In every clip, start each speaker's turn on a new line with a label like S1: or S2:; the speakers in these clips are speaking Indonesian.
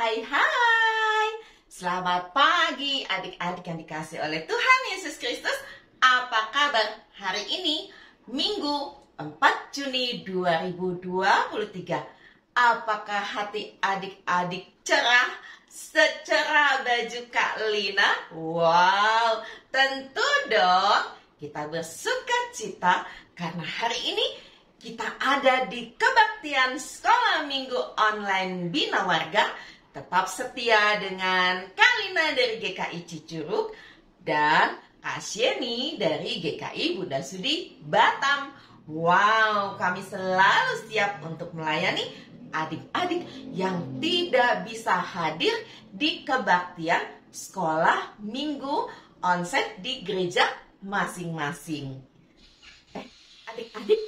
S1: Hai hai, selamat pagi adik-adik yang dikasih oleh Tuhan Yesus Kristus. Apa kabar hari ini, Minggu 4 Juni 2023? Apakah hati adik-adik cerah secerah baju Kak Lina? Wow, tentu dong. Kita bersuka cita karena hari ini kita ada di kebaktian sekolah minggu online Bina Warga. Tetap setia dengan Kak Lina dari GKI Cicurug dan Kak Sieni dari GKI Bunda Sudi Batam. Wow, kami selalu siap untuk melayani adik-adik yang tidak bisa hadir di kebaktian sekolah minggu onsite di gereja masing-masing. Adik-adik,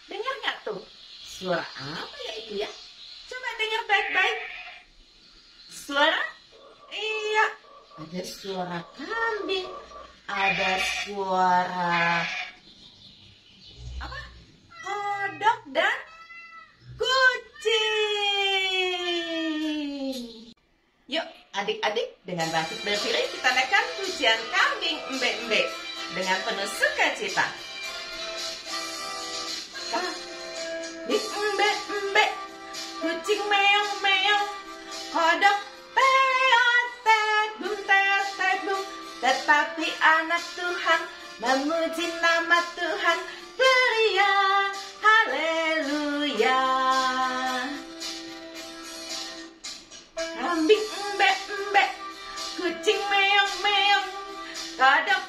S1: dengar nggak tuh? Suara apa ya itu ya? Coba dengar baik-baik. Suara? Iya, ada suara kambing, ada suara apa? Kodok dan kucing. Yuk, adik-adik, dengan bangkit berdiri kita naikkan pujian kambing embe-embe dengan penuh sukacita. Kambing embe-embe, kucing meong-meong, kodok teot-teot-bum, tetapi anak Tuhan memuji nama Tuhan, gloria, haleluya. Kambing embe-embe, kucing meong-meong, kodok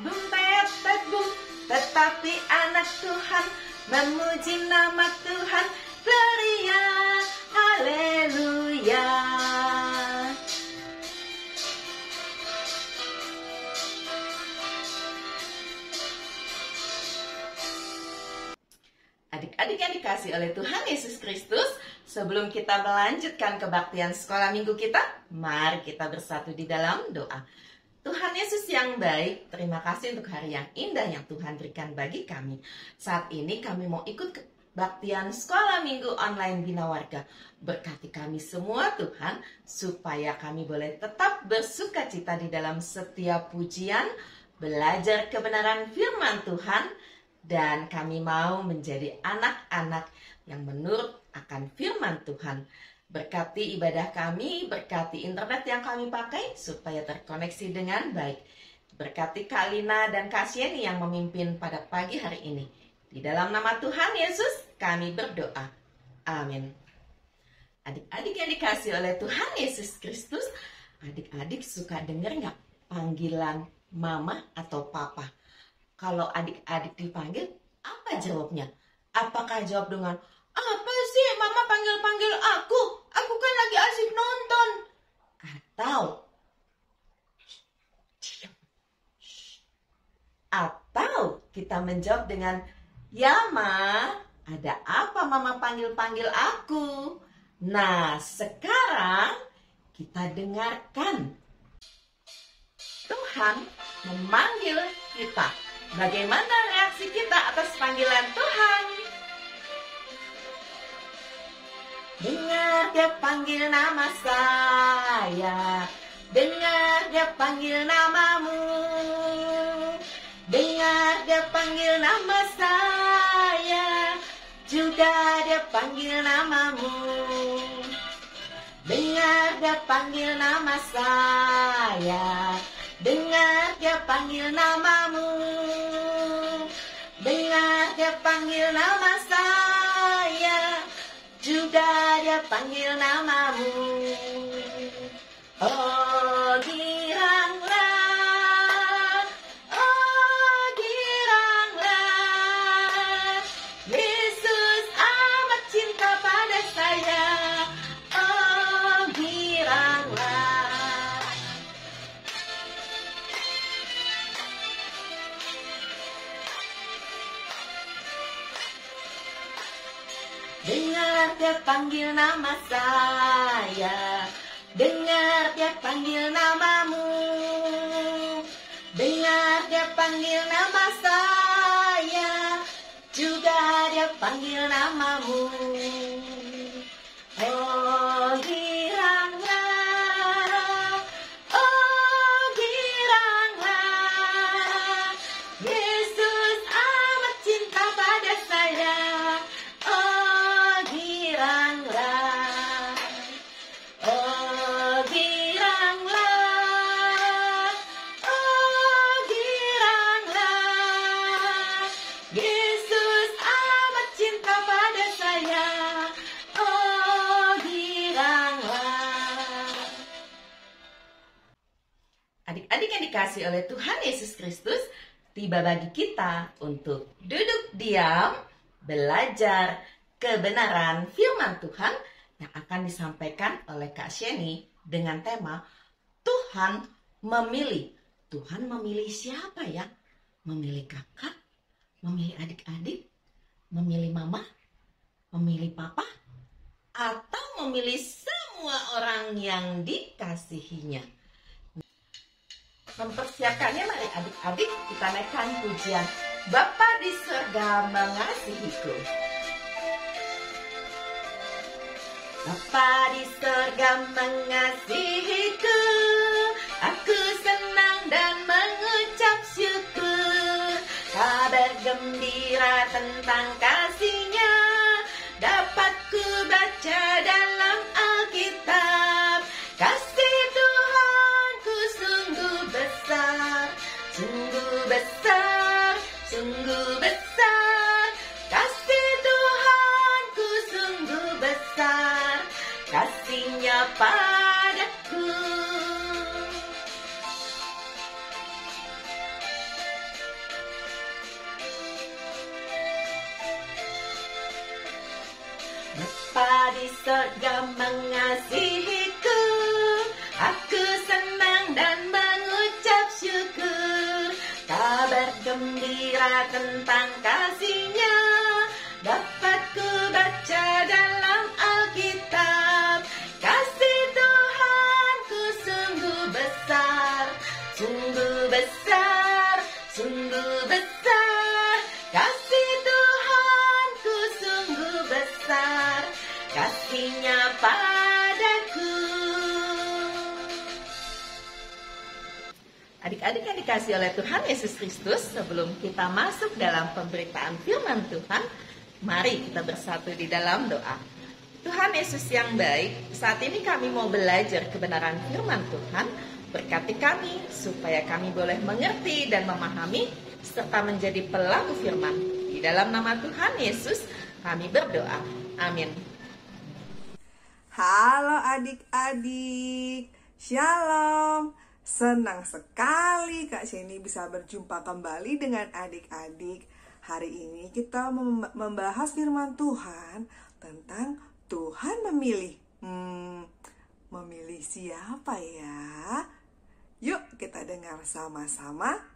S1: teot-teot-bum, tetapi anak Tuhan memuji nama Tuhan, gloria, haleluya. Adik-adik yang dikasih oleh Tuhan Yesus Kristus, sebelum kita melanjutkan kebaktian sekolah minggu kita, mari kita bersatu di dalam doa. Tuhan Yesus yang baik, terima kasih untuk hari yang indah yang Tuhan berikan bagi kami. Saat ini kami mau ikut kebaktian sekolah minggu online Bina Warga. Berkati kami semua Tuhan, supaya kami boleh tetap bersuka cita di dalam setiap pujian, belajar kebenaran firman Tuhan, dan kami mau menjadi anak-anak yang menurut akan firman Tuhan. Berkati ibadah kami, berkati internet yang kami pakai supaya terkoneksi dengan baik. Berkati Kak Lina dan Kak Sieni yang memimpin pada pagi hari ini. Di dalam nama Tuhan Yesus kami berdoa. Amin. Adik-adik yang dikasih oleh Tuhan Yesus Kristus, adik-adik suka dengar nggak panggilan mama atau papa? Kalau adik-adik dipanggil, apa jawabnya? Apakah jawab dengan, apa sih mama panggil-panggil aku? Aku kan lagi asik nonton. Atau kita menjawab dengan, ya ma, ada apa mama panggil-panggil aku? Nah, sekarang kita dengarkan. Tuhan memanggil kita. Bagaimana reaksi kita atas panggilan Tuhan? Dengar dia panggil nama saya, dengar dia panggil namamu, dengar dia panggil nama saya, juga dia panggil namamu. Dengar dia panggil nama saya, dengar dia panggil namamu, dengar dia panggil nama saya, juga dia panggil namamu. Oh giranglah, Yesus amat cinta pada saya. Oh giranglah. Dengar dia panggil nama saya, dengar dia panggil namamu, dengar dia panggil nama saya, juga dia panggil namamu. Oh Adik-adik yang dikasih oleh Tuhan Yesus Kristus, tiba bagi kita untuk duduk diam, belajar kebenaran firman Tuhan yang akan disampaikan oleh Kak Sheni dengan tema Tuhan memilih. Tuhan memilih siapa ya? Memilih kakak, memilih adik-adik, memilih mama, memilih papa, atau memilih semua orang yang dikasihinya. Mempersiapkannya, mari adik-adik kita naikkan pujian Bapa di surga mengasihiku. Bapa di surga mengasihiku, aku senang dan mengucap syukur. Kabar gembira tentang kasih-Nya dapat ku baca dalam Alkitab. Kasih Tuhanku sungguh besar, sungguh besar, sungguh besar. Kasih Tuhanku sungguh besar, kasih-Nya padaku. Bapa di surga mengasihiku, aku senang dan mengucap syukur. Kabar gembira tentang kasih-Nya dapat ku baca dalam Alkitab. Kasih Tuhanku sungguh besar, sungguh besar, sungguh besar. Kasih Tuhanku sungguh besar, kasih-Nya padaku. Adik-adik yang dikasih oleh Tuhan Yesus Kristus, sebelum kita masuk dalam pemberitaan firman Tuhan, mari kita bersatu di dalam doa. Tuhan Yesus yang baik, saat ini kami mau belajar kebenaran firman Tuhan. Berkati kami supaya kami boleh mengerti dan memahami serta menjadi pelaku firman. Di dalam nama Tuhan Yesus kami berdoa. Amin.
S2: Halo adik-adik, Shalom. Senang sekali Kak Sheni bisa berjumpa kembali dengan adik-adik. Hari ini kita membahas firman Tuhan tentang Tuhan memilih. Memilih siapa ya? Yuk kita dengar sama-sama.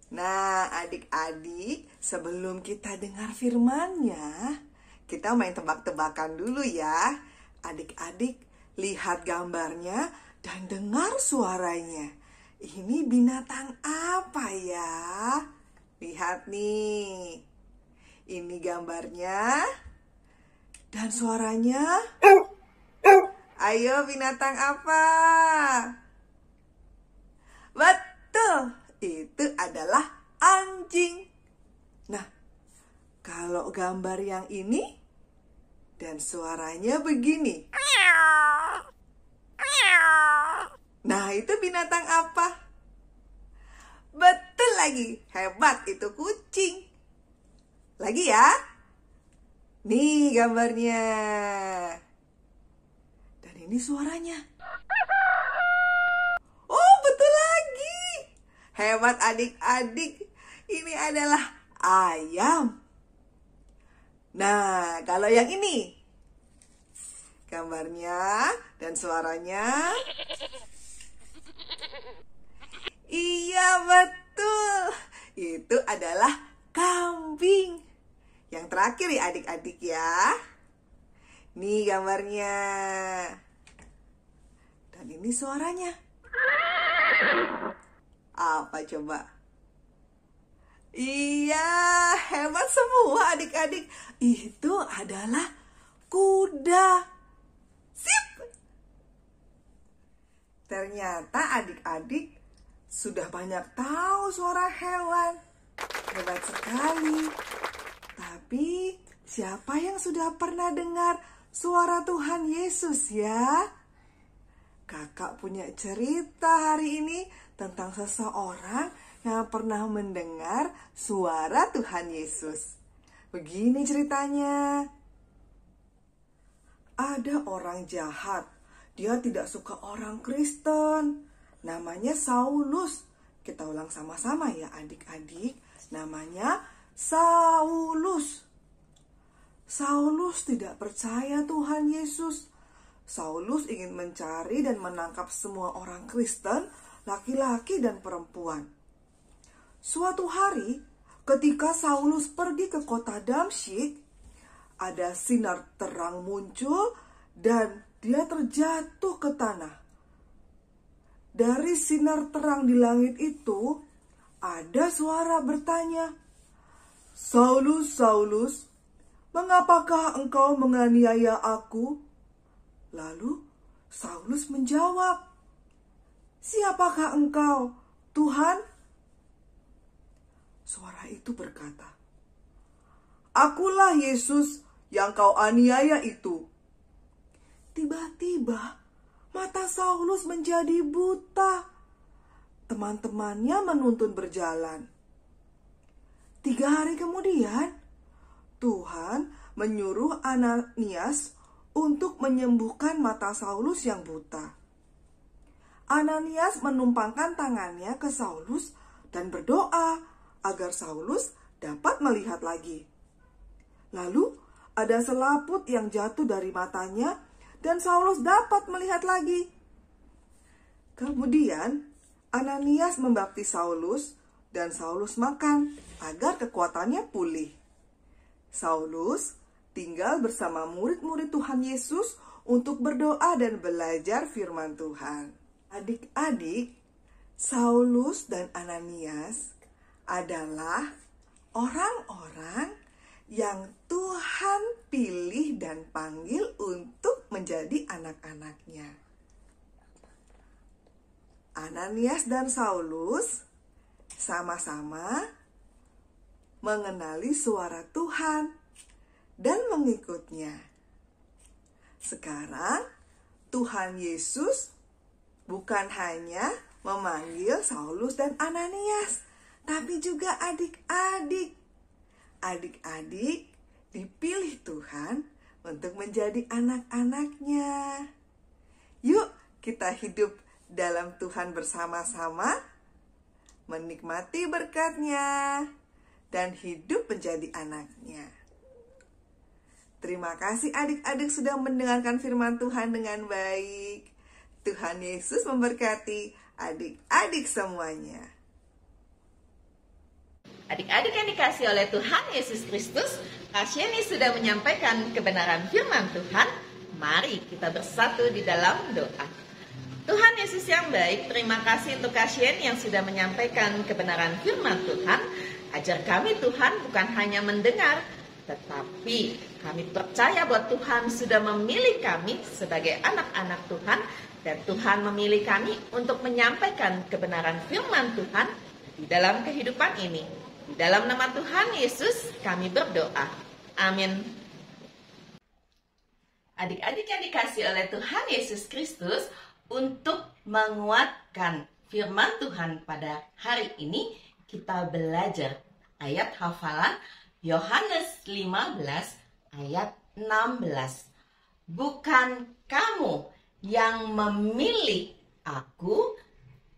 S2: Nah adik-adik, sebelum kita dengar firman-Nya, kita main tebak-tebakan dulu ya. Adik-adik lihat gambarnya dan dengar suaranya. Ini binatang apa ya? Lihat nih. Ini gambarnya dan suaranya. Ayo binatang apa? Betul, itu adalah anjing. Nah, kalau gambar yang ini dan suaranya begini. Nah, itu binatang apa? Betul lagi, hebat, itu kucing. Lagi ya. Nih gambarnya. Dan ini suaranya. Oh, betul lagi. Hebat adik-adik. Ini adalah ayam. Nah, kalau yang ini. Gambarnya dan suaranya. Iya betul, itu adalah kambing. Yang terakhir ya adik-adik ya. Nih gambarnya. Dan ini suaranya. Apa coba? Iya, hebat semua adik-adik. Itu adalah kuda. Sip. Ternyata adik-adik sudah banyak tahu suara hewan. Hebat sekali. Tapi siapa yang sudah pernah dengar suara Tuhan Yesus ya? Kakak punya cerita hari ini tentang seseorang yang pernah mendengar suara Tuhan Yesus. Begini ceritanya. Ada orang jahat. Dia tidak suka orang Kristen. Namanya Saulus. Kita ulang sama-sama ya adik-adik. Namanya Saulus. Saulus tidak percaya Tuhan Yesus. Saulus ingin mencari dan menangkap semua orang Kristen, laki-laki dan perempuan. Suatu hari, ketika Saulus pergi ke kota Damsyik, ada sinar terang muncul dan dia terjatuh ke tanah. Dari sinar terang di langit itu, ada suara bertanya, "Saulus, Saulus, mengapakah engkau menganiaya aku?" Lalu Saulus menjawab, "Siapakah engkau, Tuhan?" Suara itu berkata, "Akulah Yesus yang kau aniaya itu." Tiba-tiba mata Saulus menjadi buta. Teman-temannya menuntun berjalan. 3 hari kemudian, Tuhan menyuruh Ananias untuk menyembuhkan mata Saulus yang buta. Ananias menumpangkan tangannya ke Saulus dan berdoa agar Saulus dapat melihat lagi. Lalu ada selaput yang jatuh dari matanya dan Saulus dapat melihat lagi. Kemudian Ananias membaptis Saulus dan Saulus makan agar kekuatannya pulih. Saulus tinggal bersama murid-murid Tuhan Yesus untuk berdoa dan belajar firman Tuhan. Adik-adik, Saulus dan Ananias adalah orang-orang yang Tuhan pilih dan panggil untuk menjadi anak-anaknya. Ananias dan Saulus sama-sama mengenali suara Tuhan dan mengikutnya. Sekarang Tuhan Yesus bukan hanya memanggil Saulus dan Ananias, tapi juga adik-adik. Adik-adik dipilih Tuhan untuk menjadi anak-anaknya. Yuk kita hidup dalam Tuhan bersama-sama, menikmati berkat-Nya, dan hidup menjadi anaknya. Terima kasih adik-adik sudah mendengarkan firman Tuhan dengan baik. Tuhan Yesus memberkati adik-adik semuanya.
S1: Adik-adik yang dikasih oleh Tuhan Yesus Kristus, Kak Sheni sudah menyampaikan kebenaran firman Tuhan. Mari kita bersatu di dalam doa. Tuhan Yesus yang baik, terima kasih untuk Kak Sheni yang sudah menyampaikan kebenaran firman Tuhan. Ajar kami Tuhan bukan hanya mendengar, tetapi kami percaya bahwa Tuhan sudah memilih kami sebagai anak-anak Tuhan. Dan Tuhan memilih kami untuk menyampaikan kebenaran firman Tuhan di dalam kehidupan ini. Di dalam nama Tuhan Yesus kami berdoa. Amin. Adik-adik yang dikasih oleh Tuhan Yesus Kristus, untuk menguatkan firman Tuhan pada hari ini, kita belajar ayat hafalan Yohanes 15 ayat 16. Bukan kamu yang memilih aku,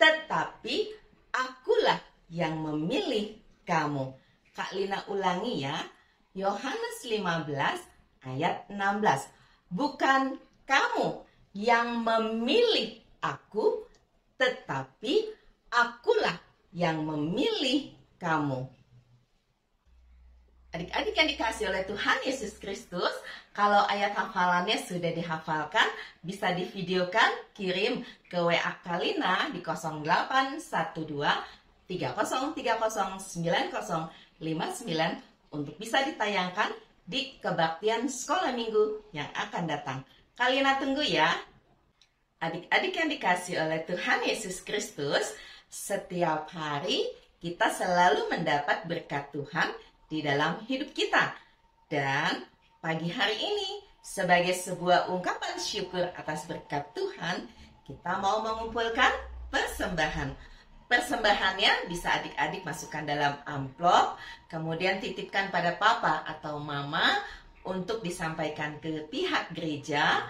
S1: tetapi akulah yang memilih kamu. Kak Lina ulangi ya. Yohanes 15 ayat 16. Bukan kamu yang memilih aku, tetapi akulah yang memilih kamu. Adik-adik yang dikasih oleh Tuhan Yesus Kristus, kalau ayat hafalannya sudah dihafalkan, bisa divideokan, kirim ke WA Kak Lina di 0812 30309059 untuk bisa ditayangkan di kebaktian sekolah minggu yang akan datang. Kak Lina tunggu ya. Adik-adik yang dikasih oleh Tuhan Yesus Kristus, setiap hari kita selalu mendapat berkat Tuhan di dalam hidup kita. Dan pagi hari ini, sebagai sebuah ungkapan syukur atas berkat Tuhan, kita mau mengumpulkan persembahan. Persembahannya bisa adik-adik masukkan dalam amplop, kemudian titipkan pada papa atau mama untuk disampaikan ke pihak gereja,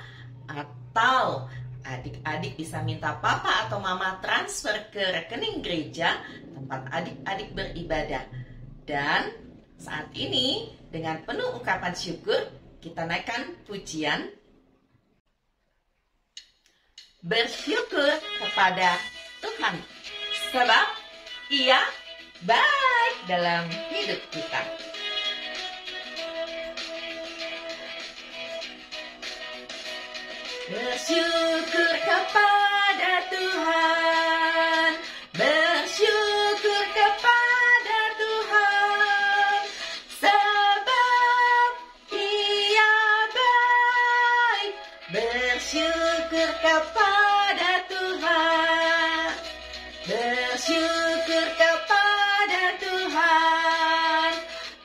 S1: atau Adik-adik bisa minta papa atau mama transfer ke rekening gereja tempat adik-adik beribadah. Dan saat ini dengan penuh ungkapan syukur kita naikkan pujian. Bersyukur kepada Tuhan sebab Ia baik dalam hidup kita. Bersyukur kepada Tuhan, bersyukur kepada Tuhan, sebab Ia baik. Bersyukur kepada Tuhan, bersyukur kepada Tuhan,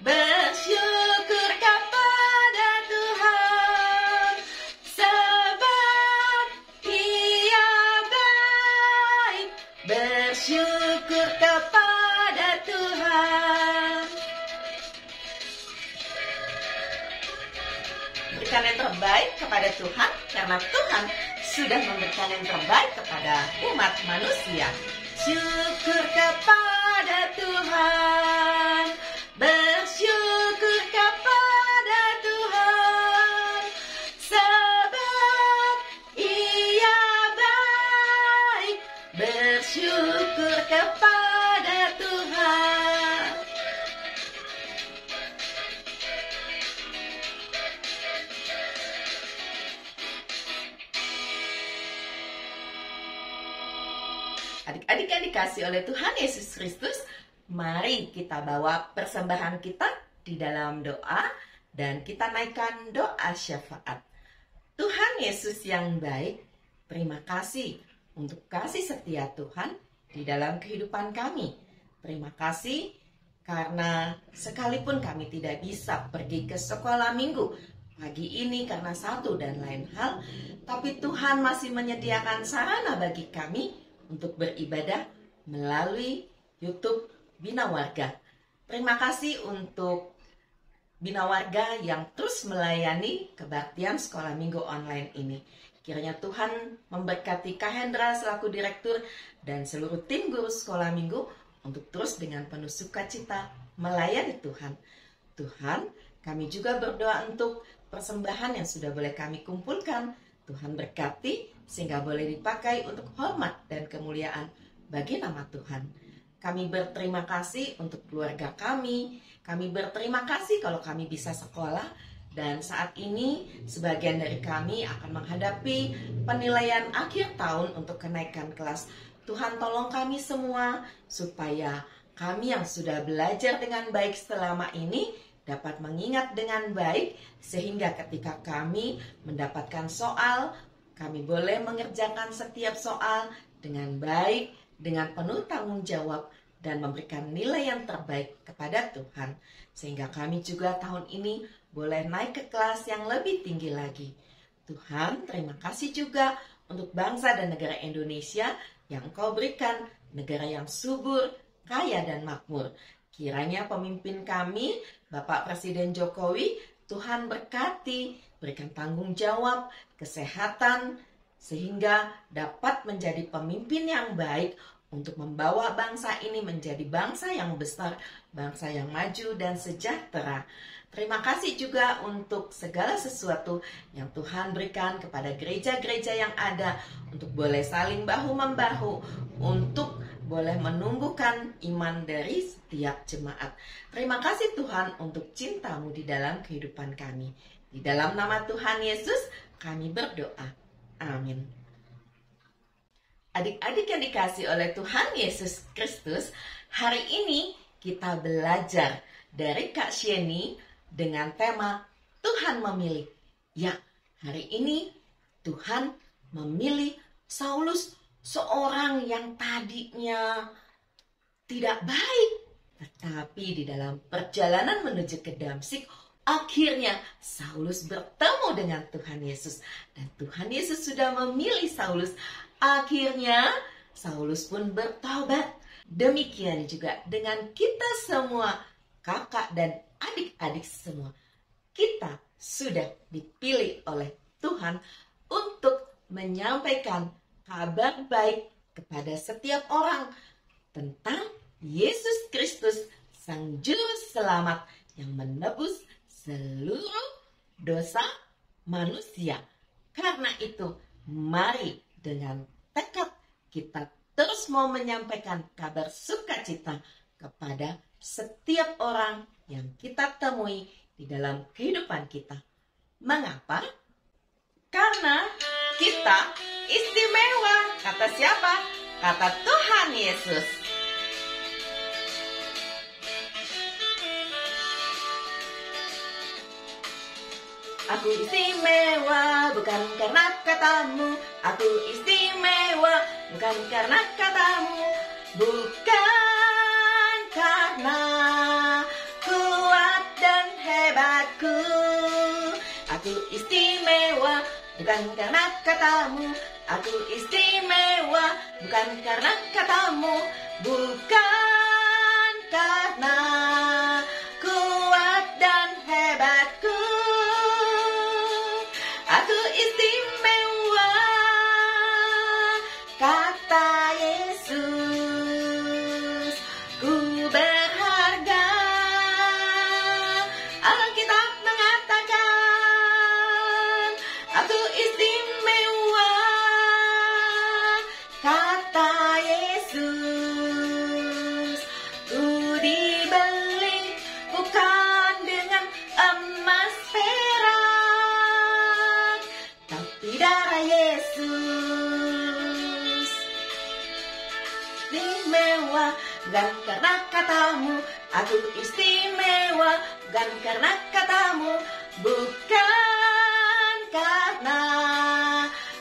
S1: bersyukur kepada Tuhan, sebab Ia baik. Bersyukur kepada Tuhan. Berikan yang terbaik kepada Tuhan, karena Tuhan sudah memberikan yang terbaik kepada umat manusia. Syukur kepada Tuhan, bersyukur kepada Tuhan, sebab Ia baik. Bersyukur kepada Tuhan. Adik-adik yang dikasih oleh Tuhan Yesus Kristus, mari kita bawa persembahan kita di dalam doa dan kita naikkan doa syafaat. Tuhan Yesus yang baik, terima kasih untuk kasih setia Tuhan di dalam kehidupan kami. Terima kasih karena sekalipun kami tidak bisa pergi ke sekolah minggu pagi ini karena satu dan lain hal, tapi Tuhan masih menyediakan sarana bagi kami untuk beribadah melalui YouTube Bina Warga. Terima kasih untuk Bina Warga yang terus melayani kebaktian sekolah minggu online ini. Kiranya Tuhan memberkati Kak Hendra selaku direktur dan seluruh tim guru sekolah minggu untuk terus dengan penuh sukacita melayani Tuhan. Tuhan, kami juga berdoa untuk persembahan yang sudah boleh kami kumpulkan. Tuhan berkati sehingga boleh dipakai untuk hormat dan kemuliaan bagi nama Tuhan. Kami berterima kasih untuk keluarga kami. Kami berterima kasih kalau kami bisa sekolah. Dan saat ini sebagian dari kami akan menghadapi penilaian akhir tahun untuk kenaikan kelas. Tuhan tolong kami semua supaya kami yang sudah belajar dengan baik selama ini dapat mengingat dengan baik, sehingga ketika kami mendapatkan soal, kami boleh mengerjakan setiap soal dengan baik, dengan penuh tanggung jawab, dan memberikan nilai yang terbaik kepada Tuhan. Sehingga kami juga tahun ini boleh naik ke kelas yang lebih tinggi lagi. Tuhan, terima kasih juga untuk bangsa dan negara Indonesia yang Engkau berikan, negara yang subur, kaya, dan makmur. Kiranya pemimpin kami, Bapak Presiden Jokowi, Tuhan berkati, berikan tanggung jawab, kesehatan, sehingga dapat menjadi pemimpin yang baik untuk membawa bangsa ini menjadi bangsa yang besar, bangsa yang maju dan sejahtera. Terima kasih juga untuk segala sesuatu yang Tuhan berikan kepada gereja-gereja yang ada untuk boleh saling bahu-membahu, untuk boleh menumbuhkan iman dari setiap jemaat. Terima kasih Tuhan untuk cinta-Mu di dalam kehidupan kami. Di dalam nama Tuhan Yesus kami berdoa. Amin. Adik-adik yang dikasih oleh Tuhan Yesus Kristus, hari ini kita belajar dari Kak Sheni dengan tema Tuhan memilih. Ya, hari ini Tuhan memilih Saulus, seorang yang tadinya tidak baik. Tetapi di dalam perjalanan menuju ke Damsyik, akhirnya Saulus bertemu dengan Tuhan Yesus. Dan Tuhan Yesus sudah memilih Saulus. Akhirnya Saulus pun bertobat. Demikian juga dengan kita semua, kakak dan adik-adik semua. Kita sudah dipilih oleh Tuhan untuk menyampaikan kabar baik kepada setiap orang tentang Yesus Kristus, Sang Juru Selamat yang menebus seluruh dosa manusia. Karena itu, mari dengan tekad kita terus mau menyampaikan kabar sukacita kepada setiap orang yang kita temui di dalam kehidupan kita. Mengapa? Karena kita istimewa. Kata siapa? Kata Tuhan Yesus. Aku istimewa bukan karena katamu. Aku istimewa bukan karena katamu. Bukan karena kuat dan hebatku. Aku istimewa bukan karena katamu. Aku istimewa bukan karena katamu. Bukan karena kuat dan hebatku. Aku istimewa, kata Yesus. Ku berharga. Alkitab mengatakan, aku istimewa, kata Yesus. Ku dibeli bukan dengan emas perak, tapi darah Yesus. Istimewa bukan karena katamu. Aku istimewa bukan karena katamu. Bukan karena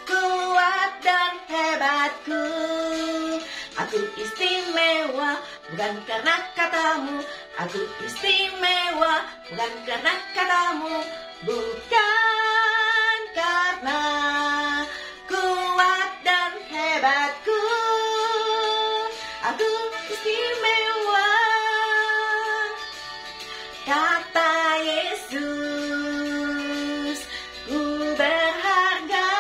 S1: kuat dan hebatku. Aku istimewa bukan karena katamu. Aku istimewa bukan karena katamu. Bukan karena kuat dan hebatku. Aku istimewa, kata Yesus. Ku berharga.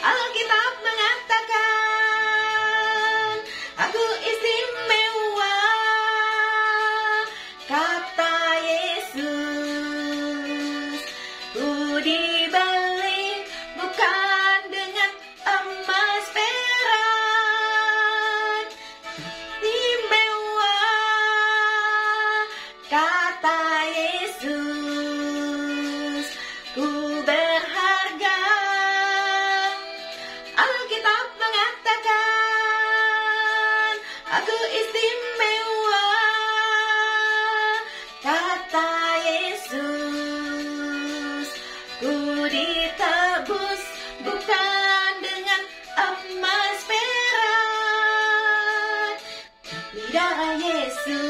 S1: Alkitab mengatakan, aku istimewa, kata Yesus. Ku dibeli bukan dengan emas perak, tapi mewah, kata Yesus. Ku berharga. Alkitab mengatakan, aku istimewa, kata Yesus. Ku ditebus bukan dengan emas perak, tapi darah Yesus.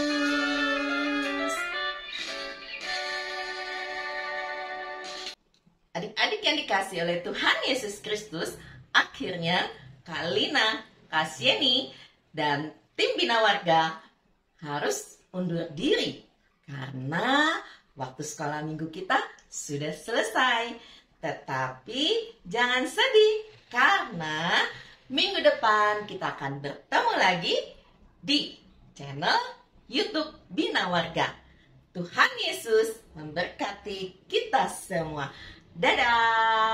S1: Adik-adik yang dikasih oleh Tuhan Yesus Kristus, akhirnya Kalina, Kasyeni, dan tim Bina Warga harus undur diri karena waktu sekolah minggu kita sudah selesai. Tetapi jangan sedih karena minggu depan kita akan bertemu lagi di channel YouTube Bina Warga. Tuhan Yesus memberkati kita semua. Dadah!